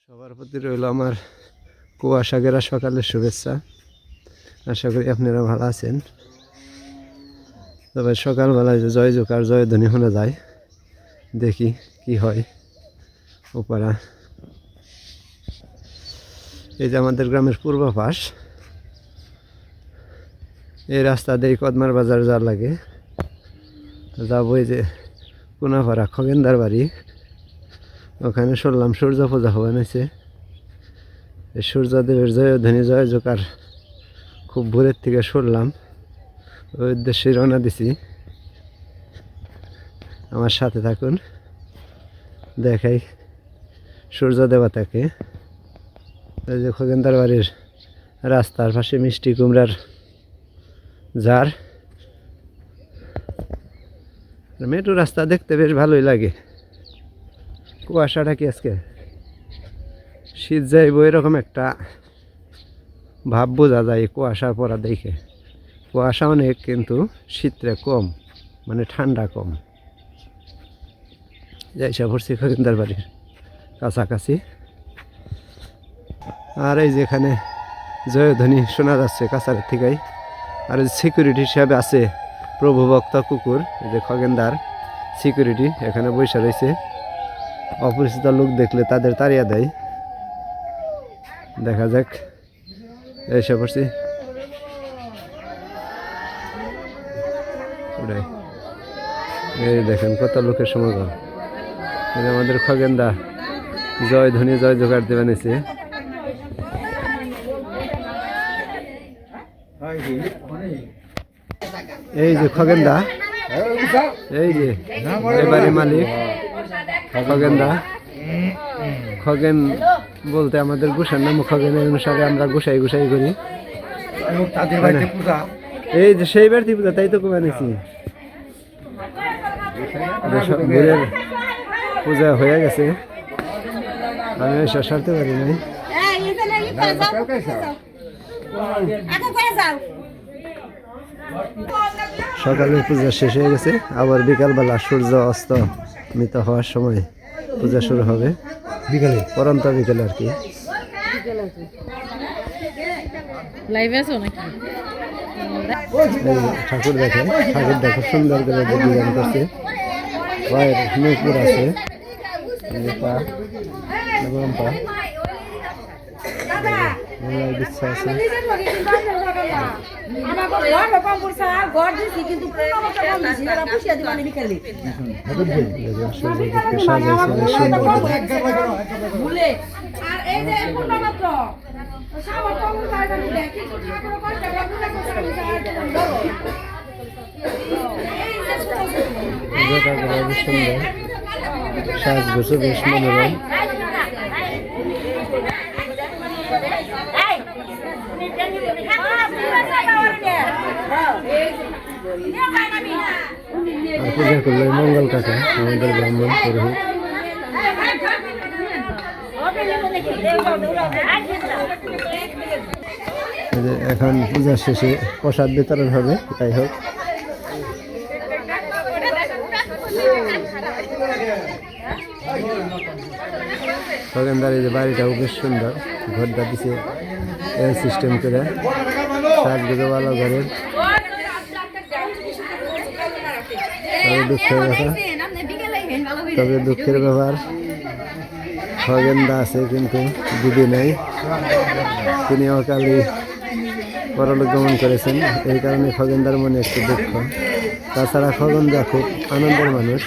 সবার প্রতি রইল আমার কুয়াশা ঘেরা সকালের শুভেচ্ছা। আশা করি আপনারা ভালো আছেন। তবে সকালবেলায় যে জয় জোকার জয়ধ্বনি শোনা যায়, দেখি কি হয় ওপারা। এই যে আমাদের গ্রামের পূর্ব পাশ, এই রাস্তা দিয়ে কদমার বাজার যা লাগে যাবো। এই যে কোনাপাড়া খগেনদার বাড়ি, ওখানে শুনলাম সূর্য পূজা হওয়ান হয়েছে। এই সূর্যদেবের জয়ধ্বনি জয় জোকার খুব ভোরের থেকে শুনলাম, ওই উদ্দেশ্যে রওনা দিছি। আমার সাথে থাকুন, দেখাই সূর্য দেবতাকে। এই যে খগেনদার বাড়ির রাস্তার পাশে মিষ্টি কুমড়ার ঝাড়। মেট্রো রাস্তা দেখতে বেশ ভালোই লাগে। কুয়াশাটা কি আজকে শীত যাইব এরকম একটা ভাব বোঝা যায় কুয়াশার পরা দেখে। কুয়াশা অনেক, কিন্তু শীতটা কম, মানে ঠান্ডা কম। যাইসা পড়ছি খগেনদার বাড়ির কাছাকাছি। আর এই যেখানে জয়ধ্বনি শোনা যাচ্ছে কাছার থেকেই। আর সিকিউরিটি হিসাবে আছে প্রভুভক্ত কুকুর। এই যে খগেনদার সিকিউরিটি এখানে বসে রয়েছে। অপরিচিত লোক দেখলে তাদের তাড়িয়ে দেয়। দেখা যাক, এসে পড়ছি। এই দেখেন কত লোকের সমাগম। আমাদের খগেনদা জয় ধ্বনি জয় জোগাড় দিয়ে বানিয়েছে। এই যে খগেনদা, এই যে এবারে মালিক খগেনদা। খগেন বলতে আমাদের গোসার নাম খগেন, অনুসারে আমরা গোসাই গোসাই করি। এই যে সেই বাড়তি পূজা, তাই তো বানিয়েছি। পূজা হয়ে গেছে, আমি এসে সারতে পারি নাই। সকালে পূজা শেষ হয়ে গেছে, আবার বিকালবেলা সূর্য অস্ত মিত হওয়ার সময় পূজা শুরু হবে। বিকালে পরন্ত বিকালে আর কি। ঠাকুর দেখে, ঠাকুরটা খুব সুন্দর করে ডিজাইন করছে। পায়ের নূপুর আছে, ইচ্ছা আছে। সুন্দর সাজগোছও বেশ মনোরম। পূজা করলে মঙ্গল কাকা আমাদের ব্রাহ্মণ পুরোহিত। এখন পূজা শেষে প্রসাদ বিতরণ হবে। যাই হোক, খগেনদার এই যে বাড়িটাও বেশ সুন্দর, ঘরটা দিছে এল সিস্টেম করে, সাজগুলো ভালো ঘরের। তবে দুঃখের ব্যাপার, খগেনদা আছে কিন্তু দিদি নাই। তিনি অকালে পরলোক গমন করেছেন, এই কারণে খগেনদার মনে একটু দুঃখ। তাছাড়া খগেনদা খুব আনন্দের মানুষ।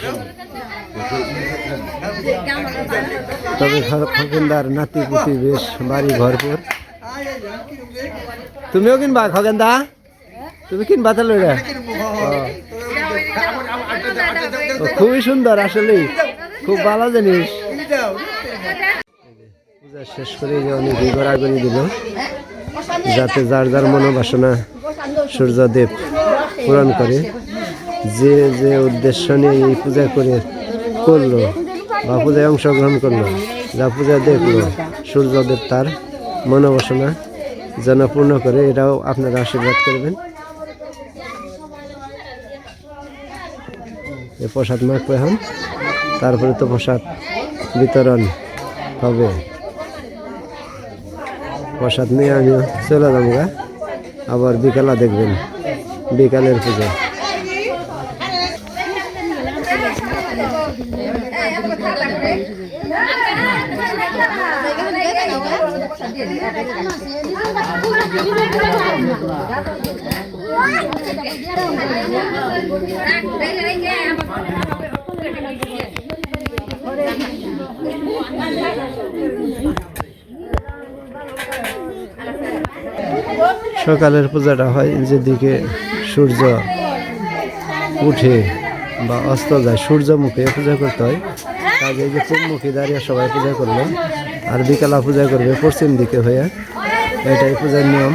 তবে খগেনদার নাতি পুতি বেশ বাড়ি ভরপুর। তুমিও কিনবা খগেনদা? তুমি কিনবা তাহলে? খুবই সুন্দর, আসলে খুব ভালো জিনিস। পূজা শেষ করে যে অনেকেই গড়াগড়ি দিল, যাতে যার যার মনোবাসনা সূর্যদেব পূরণ করে। যে যে উদ্দেশ্য নিয়ে এই পূজা করলো বা পূজায় অংশগ্রহণ করলো, যা পূজা দেখলো, সূর্যদেব তার মনোবাসনা যেন পূর্ণ করে, এটাও আপনারা আশীর্বাদ করবেন। প্রসাদ মাখবে, তারপরে তো প্রসাদ বিতরণ হবে। প্রসাদ নিয়ে আমি চলে যাবো গা। আবার বিকালে দেখবেন বিকালের পুজো। সকালের পূজাটা হয় যেদিকে সূর্য উঠে বা অস্ত যায়, সূর্যমুখে পূজা করতে হয়। কাজে যে পূর্বমুখী দাঁড়িয়ে সবাই পূজা করলো, আর বিকালা পূজা করবে পশ্চিম দিকে হয়ে। এটাই পূজার নিয়ম।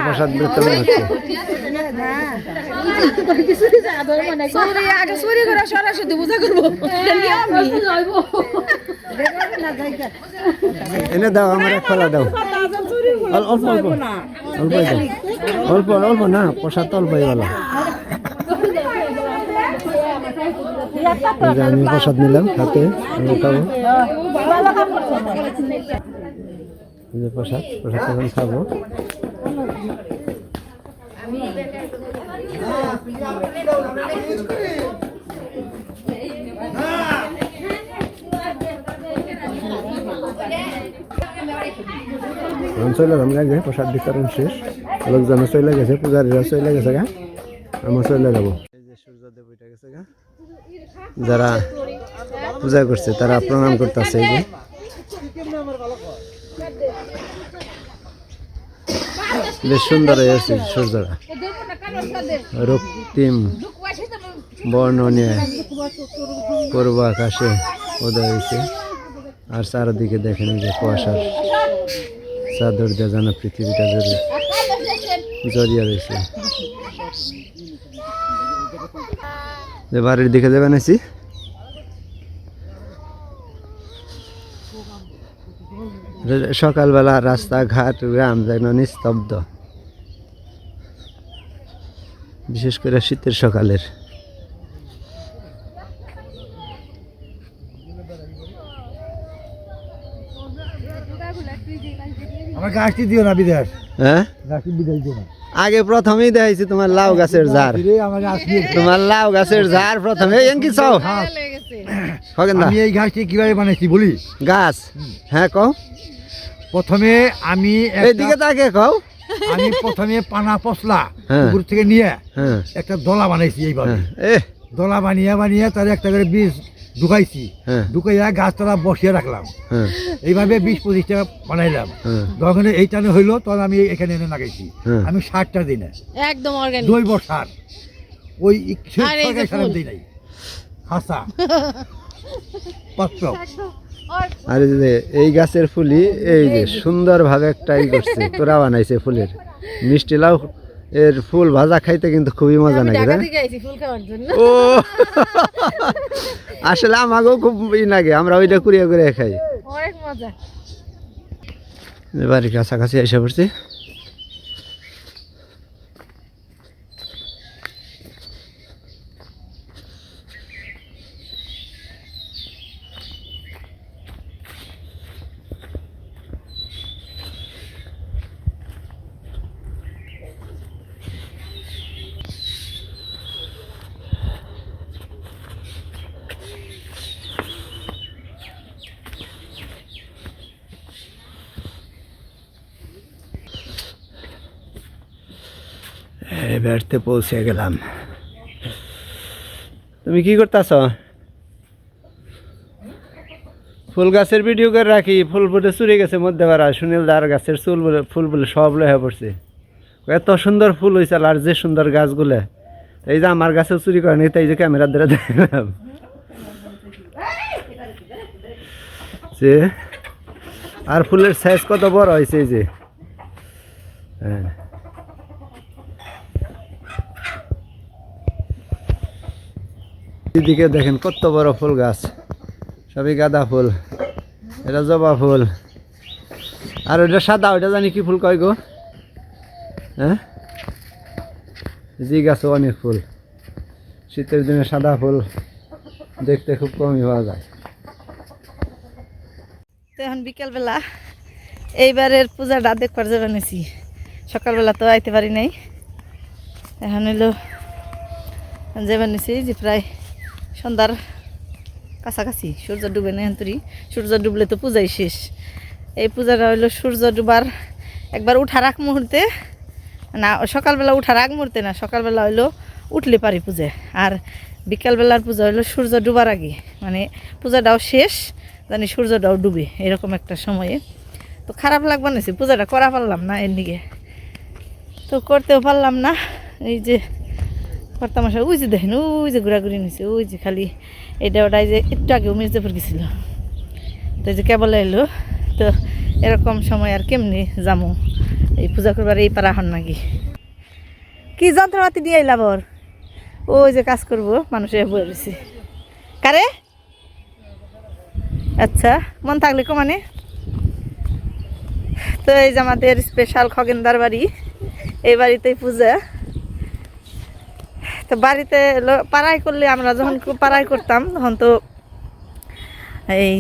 প্রসাদ বিতরণ হচ্ছে। এনে দাও, আমার এক ফলা দাও। অল্প অল্প অল্প অল্প অল্প না, প্রসাদ তো অল্পই ভালো। আমি প্রসাদ নিলাম হাতে, আমি খাবো প্রসাদ। প্রসাদ এখন খাবো। চলে যাম গা, প্রসাদ বিতরণ শেষ, লোকজন চলে গেছে, পূজারীরা চলে গেছে গা, আমরা চলে যাবো। এই যে সূর্যদেব উঠে গেছে গা, যারা পূজা করছে তারা প্রণাম করতেছে। এই যে বেশ সুন্দর হয়েছে সূর্যটা, রক্তিম বর্ণ নিয়ে পূর্ব আকাশে উদয় হয়েছে। আর চারদিকে দেখেন যে কুয়াশার চাদর দিয়ে যেন পৃথিবীটা জড়িয়ে রয়েছে। যে বাড়ির দিকে যে বানাইছি, সকালবেলা রাস্তাঘাট গ্রাম যেন নিস্তব্ধ, বিশেষ করে শীতের সকালের। আগে প্রথমেই দেখাইছি তোমার লাউ গাছের ঝাড়, তোমার লাউ গাছের ঝাড় প্রথমে। আমি এই গাছটি কিভাবে বানাইছি বলি? গাছ, হ্যাঁ কও। প্রথমে আমি এইদিকে তাকে কও। আমি প্রথমে পানা পশলা পুকুর থেকে নিয়ে একটা দলা বানাইছি। এইভাবে দলা বানিয়ে বানিয়ে তার একটা করে বীজ ঢুকাইছি, ঢুকাইয়া গাছতলা বসিয়ে রাখলাম। এইভাবে 20-25টা বানাইলাম। যখন এইটানে হইলো তখন আমি এখানে এনে লাগাইছি। আমি 60টা দিনে একদম অর্গানিক জৈব সার, ওই সার দিই নাই, হাসা পাত্র। আর এই গাছের ফুলি এই যে সুন্দরভাবে একটা ই করছে, তোরা বানাইছে ফুলের মিষ্টি লাউ এর ফুল ভাজা খাইতে কিন্তু খুবই মজা লাগে। ও আসলে আমাকেও খুব ই লাগে, আমরা ওইটা কুড়িয়ে কুড়িয়ে খাই, অনেক মজা। বাড়ির কাছাকাছি এসে পড়ছি। বেড়াতে পৌঁছে গেলাম। তুমি কি করতেছ? ফুল গাছের ভিডিও করে রাখি, ফুল ফুটে চুরি গেছে মধ্যে পারা, সুনীল দার গাছের চুল বলে ফুল বলে সব লয়ে পড়ছে। এত সুন্দর ফুল হয়েছে আর যে সুন্দর গাছগুলো, এই যে আমার গাছে চুরি করে নি, তাই যে ক্যামেরা ধরে দেখলাম যে আর ফুলের সাইজ কত বড় হয়েছে। এই যে হ্যাঁ, এদিকে দেখেন কত বড় ফুল গাছ, সবই গাঁদা ফুল, এটা জবা ফুল, আর ওইটা সাদা, ওইটা জানি কি ফুল কয় গো? হ্যাঁ জি গাছও অনেক ফুল, শীতের দিনে সাদা ফুল দেখতে খুব কমই পাওয়া যায়। তো এখন বিকেলবেলা এইবারের পূজাটা দেখবার যাবে নিছি, সকালবেলা তো আইতে পারি নাই। এখন হইলো যাবার নিছি যে প্রায় সন্ধ্যার কাছাকাছি, সূর্য ডুবে না এন্তরি, সূর্য ডুবলে তো পূজাই শেষ। এই পূজাটা হইলো সূর্য ডুবার একবার উঠার আগ মুহূর্তে, না সকালবেলা উঠার আগ মুহূর্তে না, সকালবেলা হইলো উঠলে পারি পূজা, আর বিকালবেলার পূজা হইলো সূর্য ডুবার আগে, মানে পূজাটাও শেষ জানি সূর্যটাও ডুবে এরকম একটা সময়ে। তো খারাপ লাগবে না, পূজাটা করা পারলাম না এর দিকে, তো করতেও পারলাম না। এই যে কর্তামশা ওই যে দেখেন ওই যে ঘোরাঘুরি নিছে, ওই যে খালি এটা ওটাই যে একটু আগেও মির্জাপুর গেছিল, তো এই যে কেবল এলো। তো এরকম সময় আর কেমনি যামু এই পূজা করবার, এই পারা হন নাকি কি যন্ত্রপাতি নিয়ে এলাম ওর, ওই যে কাজ করবো মানুষে বয়ে রয়েছে কারে। আচ্ছা মন থাকলে কমানে। তো এই যে আমাদের স্পেশাল খগেনদার বাড়ি, এই বাড়িতেই পূজা। তো বাড়িতে পাড়াই করলে, আমরা যখন পাড়াই করতাম তখন তো এই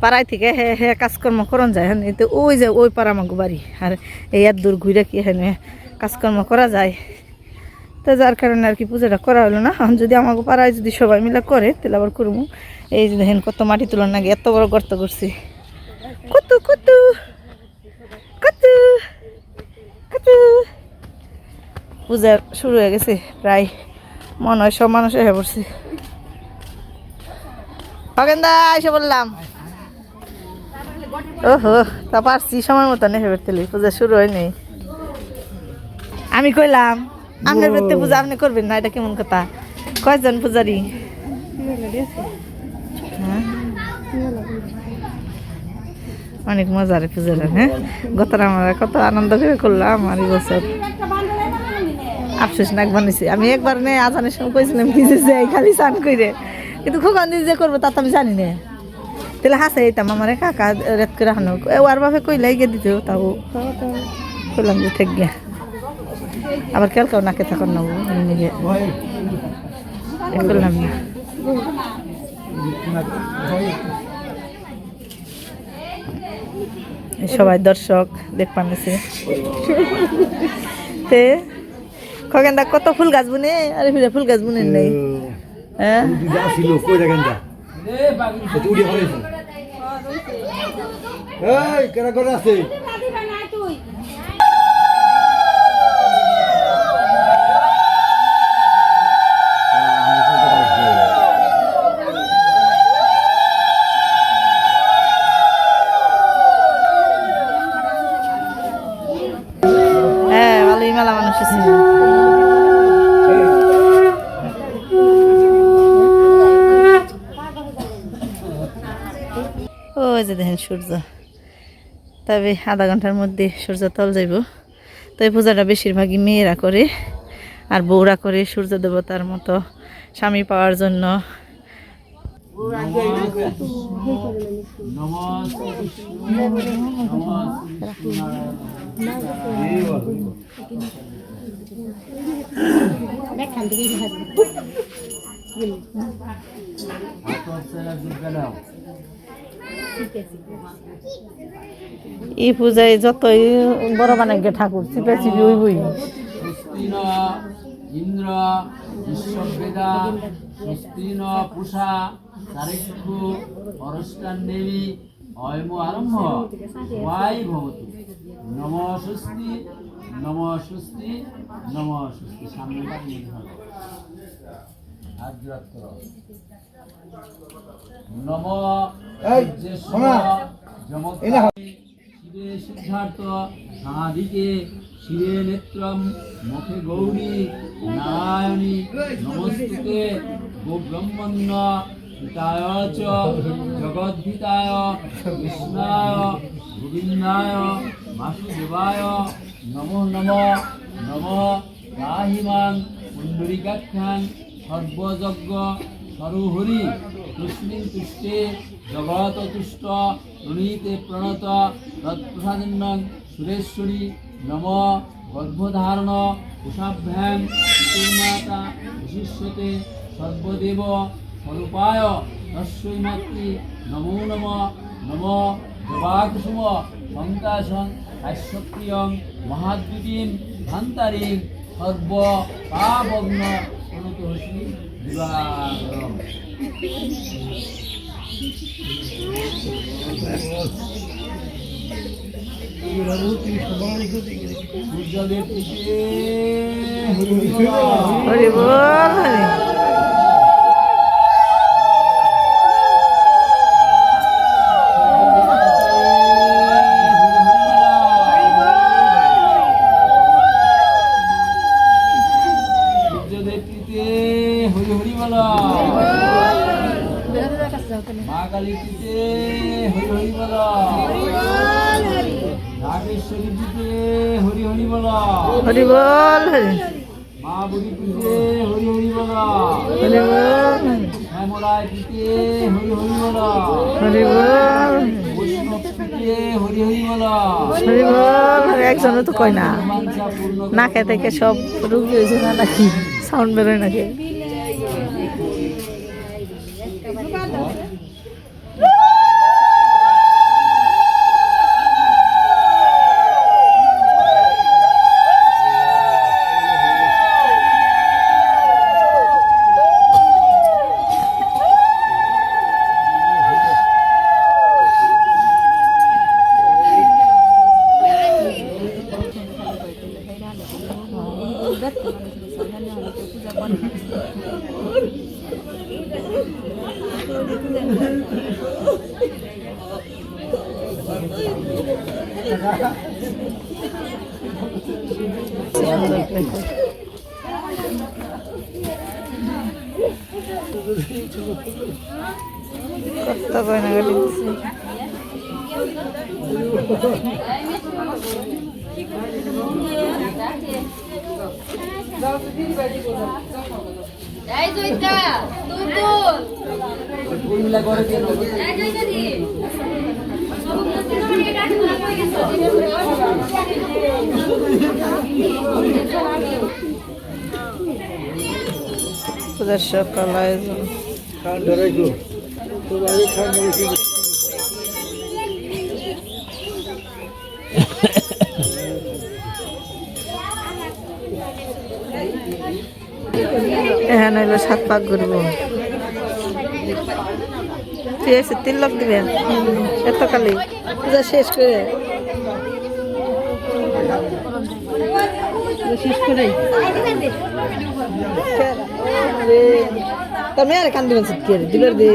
পাড়াই থেকে হে কাজকর্ম করন যায়, হ্যাঁ তো ওই যে ওই পাড়া আমাকে বাড়ি, আর এই এত দূর ঘুরে কি এখানে কাজকর্ম করা যায়। তো যার কারণে আর কি পূজাটা করা হলো না। এখন যদি আমাকে পাড়ায় যদি সবাই মিলে করে তাহলে আবার করবো। এই যে দেখেন কত মাটি তোলার নাকি এত বড় গর্ত করছি, কত কত কত কত। পূজা শুরু হয়ে গেছে প্রায়, মনে হয় সব মানুষ এসে পড়ছে। খগেনদা এসে বললাম, ওহো তা পারছি সময় মতন এসে পড়তে, পূজা শুরু হয়নি। আমি কইলাম আপনার বাড়িতে পূজা আপনি করবেন না, এটা কেমন কথা? কয়জন পূজারি? হ্যাঁ অনেক মজার পূজারা। হ্যাঁ গতরা আমরা কত আনন্দ করে করলাম, আর এই বছর আফসোস নাক বানিয়েছি। আমি একবার নেই আজানের সময় কইছিলাম কি যে খালি চান করে, কিন্তু খোকান দিয়ে যে করবো তা তো আমি জানি না। তাহলে হাসে এইতাম আমার কাকা রেত করে হানো ওর ভাবে কইলে গিয়ে দিত, তাও কইলাম যে ঠিক গিয়া আবার কেলকাও নাকে থাকার নেবো নিজে করলাম না। সবাই দর্শক দেখবার নিছে। তে খগেনদা কত ফুল গাছ বুনে, আরে ফিরে ফুল গাছ বুনেন নেই। হ্যাঁ আছে মেলা মানুষ আছে। ওই যে দেখেন সূর্য, তবে আধা ঘন্টার মধ্যে সূর্য তল যাইব। তো এই পূজাটা বেশিরভাগই মেয়েরা করে, আর বউরা করে সূর্য দেবতার মতো স্বামী পাওয়ার জন্য। এই পূজায় যতই বড় বানাই ঠাকুর চিপে চিপি ওই বই ইন্দ্র বিশ্ববেদা সুস্তিন পুষা চারিক্ষু পরষ্টান্দেবী অয়ম আরম্ভ ওয়াই ভবতু নম সুস্তি নম সুস্তি নম সুস্তি। সামনেটা নিতে হবে, হাত জোড়াত করো। নম শিবে সিদ্ধার্থ সাধিকে শিরে নেত্রম মুখে গৌরী নারায়ণী নমস্তুতে গোব্রহ্মণ্য হিতায় চ জগদ্ধিতায় কৃষ্ণায় গোবিন্দায় বাসুদেবায় নমো নমঃ নমঃ রাহিমাং পুণ্ডরিকাখ্যাং সর্বযজ্ঞ সরোহরি তুষ্ণিং তুষ্টে জগত তুষ্ট প্রণীতে প্রণত তৎপ্রসাদন্যং সুরেশ্বরী নম গর্ভধারণ কুশাভ্যাং পিতুর্মাতা বিশিষ্যতে সর্বদেব স্বরূপায় তস্मै মাতৃ নমো নমঃ নমো জবাকুসুম সন্তাসং কাশ্যপ্রিয়ং মহাদ্যুতিম ভান্তারিং সর্ব পাবগ্ন প্রণতোষি দিবাকরম। সূর্যদেব প্রীতে হরি হরি বল। হরি বল হরি। সূর্যদেব প্রীতে হরি হরি বল। মা কালী প্রীতে হরি হরি বল। নাগেশ্বরী প্রীতে হরি হরি বল। হরি বল হরি। মা বুড়ি প্রীতে হরি হরি বল। হরি বল শ্যামরায় প্রীতে হরি হরি বল। হরি বল বৈষ্ণব প্রীতে হরি হরি বল। হরি বল হরি। একজনে তো কয় না, মনসা পূর্ণ নাকে থেকে সব রুগী হয়েছে না নাকি, সাউন্ড বেরোয় নাকি। কত গয়নাগাটি দিছে। এই জয়িতা তুই তুল উর্মিলা করে কেন? এই জয়িতা দি পূজার সকাল আয়োজন। এখানে হইলো 7 পাক ঘুরবো। ঠিক আছে, 3 লাখ দিবেন এত কালি পূজা শেষ করে। শেষ করে তোর মেয়ের কান দিবেন কে দিলের দে।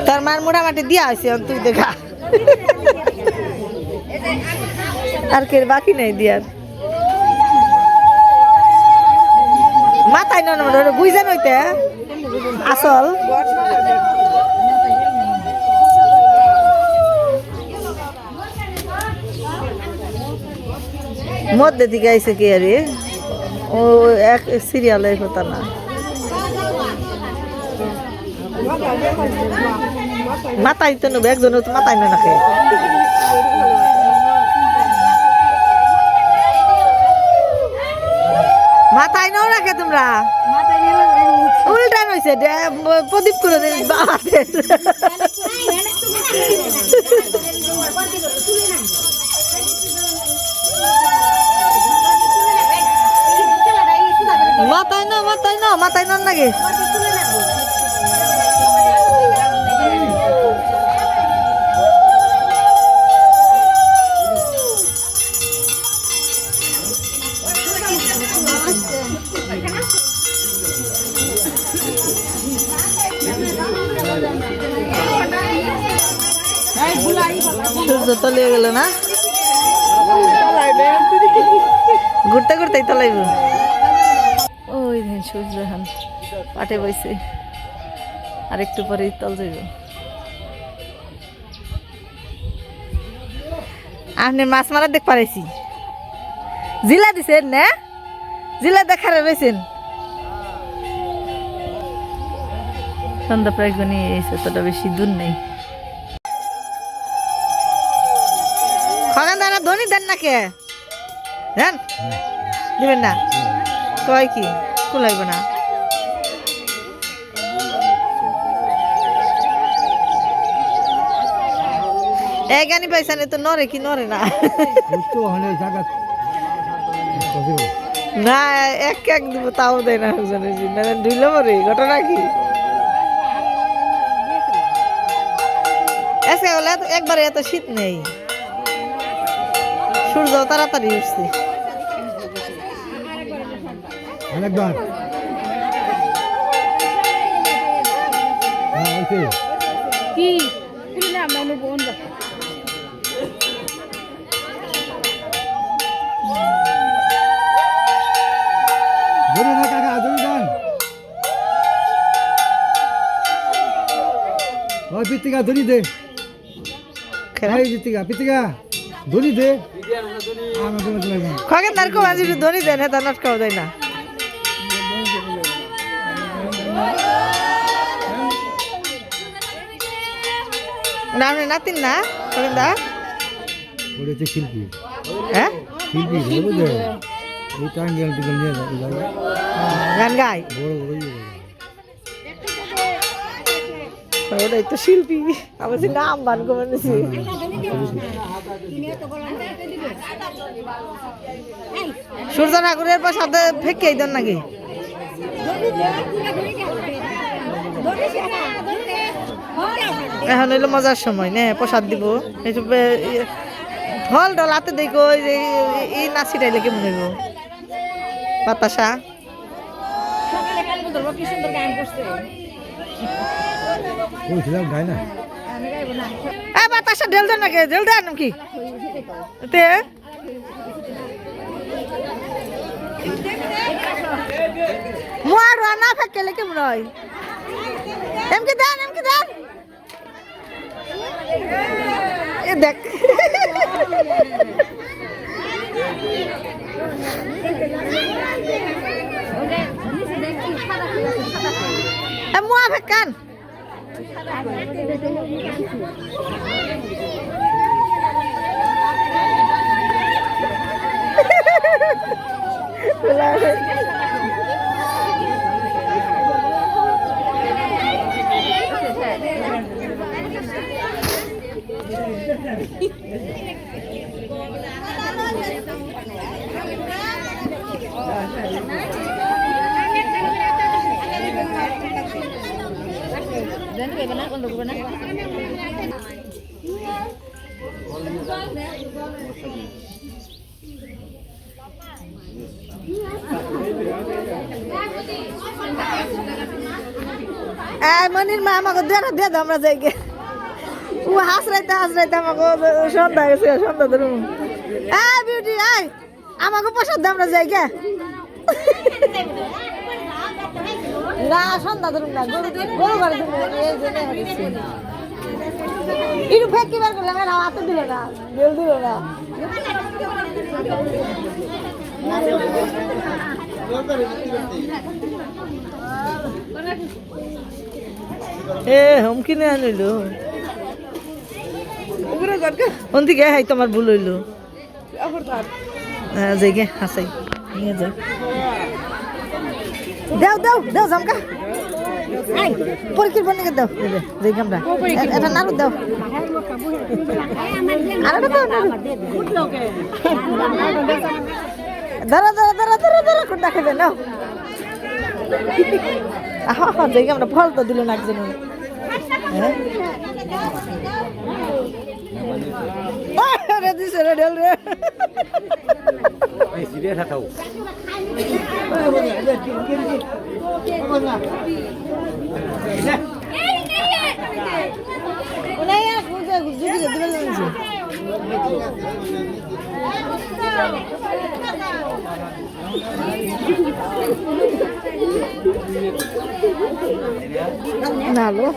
তার মার মোটামুটি দিয়া হয়েছে, তুই দেখা আর কে বাকি নেই দিয়ার। মাথায় না বুঝছেন হইতে আসল মধ্যে দিকে আইসে কে আরে ও এক সিরিয়ালের কথা না। মাথায় তো নেবে একজন তো মাথায় না নাকি। মাথায় নাও রাখে তোমরা, উল্টা নইছে প্রদীপ করে দেন বাহাতে। মাথায় না মাথায় না মাথায় নন নাকি। সূর্য তলিয়ে গেল না, ঘুরতে ঘুরতেই তলাইব। ওই দিন সূর্য এখন পাটে বইছে, আর একটু পরেই তল যাইব। আপনি মাছ মারা দেখ পারাইছি, জিলা দিছেন না, জিলা দেখারে রয়েছেন। সন্ধ্যা প্রায় গনিয়ে এসে, তোটা বেশি দূর নেই। খগান দানা ধনী দেন না কে দেন, দিবেন না কয় কি কুলাইব না। এক গানি পয়সা নেই তো নরে কি নরে না না, এক এক দিব তাও দেয় না ঢুইল মরে, ঘটনা কি আজকে বলে একবারে এত শীত নেই, সূর্য তাড়াতাড়ি উঠছে। অনেকবার কি পুরিনা মানু বোন ধরে না কাকা, ধরে যান। ওই পিতিকা ধরি দে, এই পিতিকা ধরি দে। খগেন তার কো আজি ধরি দেন, তা নটকাও দেয় না। নাম নাতিন না খগেন দা, বলেছে শিল্পী, হ্যাঁ শিল্পী বুঝলে এই টাঙ্গেল টিঙ্গেল নিয়ে যাবে, গান গায়, বড় বড় ওটাই তো শিল্পী। আমার যে নাম বান কমেছি সূর্য ঠাকুরের প্রসাদ ফেঁকে দেন নাকি? এখন হইলো মজার সময় নে, প্রসাদ দিব। ফল ডল হাতে দেখো, এই নাচিটাইলে কেমন হইব? বাতাসা গায় না, বাতাসা ঢেল দেন নাকি? ঢেল দেন নাকি? মোয়ার না ফেকেলে কেমন হয়? এমকি দেন, এমকি দেন। এ দেখ মোয়া ফেকান। মনির মা আমাকে দিয়ে দাও, আমরা যাই গে। ও হাসরাইতে আমাকে সন্ধ্যা গেছে, সন্ধ্যা ধরুন। বিউটি আয় আমাকে প্রসাদ দাও, আমরা যাই গে। না সন্ধ্যা ধরুন না, গরু গাড়ি একটু ফেক কি বার করলাম, হাতে দিল না, বেল দিল না। এ হোম কিনে আনিল ওদিকে, হাই তোমার ভুল হইল। হ্যাঁ যাই গে, হাসাই নিয়ে যাই। দাও দাও দাও জামকা পরীক্ষার বন্ধ দাও, যাই আমরা এটা নাড়ু দাও, ধরো ধরো ধরো ধরো ধরো কোনটা খেবে নাও। যাই আমরা ফল তো দিল না একজন। দিছে রে ঢেল রে, নালো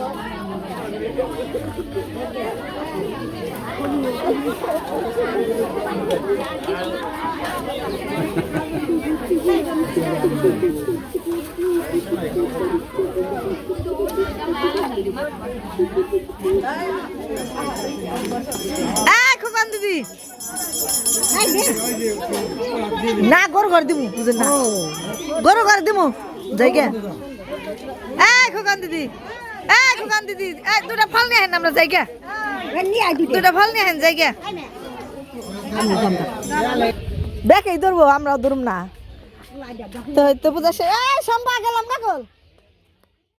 খোকান দিদি না গরু ঘর দিমু বুঝেন না গরু ঘর দিমু জায়গা খোকান দিদি খোকান দিদি দুটা ফল নিয়ে আহেন আমরা জায়গা দুটা ফল নিয়ে আহেন জায়গা দেখেই ধরবো আমরাও ধরুম না তো পূজা সে সম্পা গেলাম কাকল